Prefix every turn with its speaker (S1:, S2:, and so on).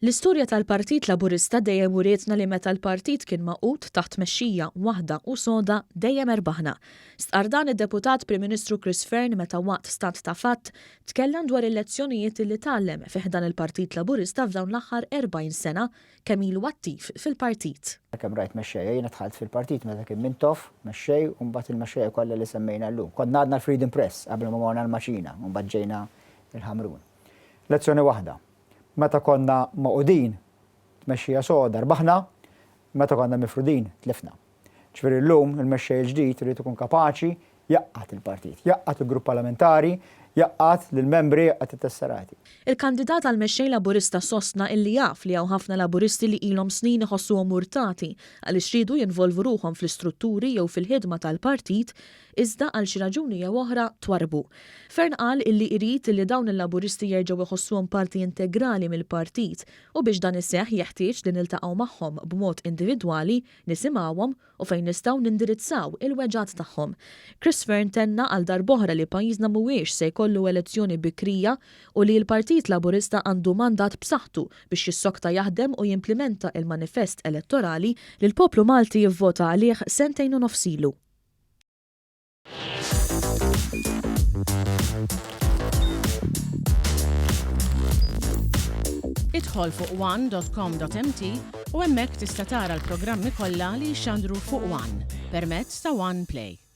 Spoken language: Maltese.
S1: L-istorja tal-Partit Laburista dejjem urietna li meta l-partit kien maqut taħt mexxija waħda u soda dejjem erbaħna. Stqar dan id-deputat Prim Ministru Chris Fearn meta waqt stat ta' fatt tkellem dwar elezzjonijiet li tgħallem fih dan il-Partit Laburista f'dawn l-aħħar 40 sena kemm ilu attiv fil-partit.
S2: Kemm rajt mexxejja jiena dħalt fil-partit meta kien Mintoff mexxej u mbagħad il-mexxejja kollha li semmejna llum. Konna għadna l-Freedom Press qabel ma morna l-Maċina u mbagħad ġejna il-Ħamrun. Lezzjoni waħda. Meta konna maqudin tmexxija soda rbaħna, meta konna mifrudin tlifna. Ġifieri llum il-mexxej il-ġdid irid ikun kapaċi jaqqat il-partit, jaqqat il-grupp parlamentari, jaqqat lill-membri, jaqqat it-tesserati.
S1: Il-kandidat għal mexxej Laburista sostna illi jaf li hawn ħafna Laburisti li ilhom snin iħossuhom urtati għaliex ridu jinvolvu ruhom fl-istrutturi jew fil-ħidma tal-partit iżda għal xi raġuni jew oħra twarbu. Fearn qal illi jrid li dawn il-Laburisti jerġgħu iħossuhom parti integrali mill-partit u biex dan iseħħ jeħtieġ li niltaqgħu magħhom b'mod individwali, nisimgħuhom u fejn nistgħu nindirizzaw il-weġġat tagħhom. Chris Fearn tenna għal darb'oħra li pajjiżna mhuwiex se jkollu elezzjoni bikrija u li l-Partit Laburista għandu mandat b'saħħtu biex jissokta jaħdem u jimplementa il-manifest elettorali li l-poplu Malti jivvota għalih sentejn u nofs ilu.
S3: Idħol fuq one.com.mt u hemmhekk tista' tara l-programmi kollha li jxandru fuq One permezz ta' One Play.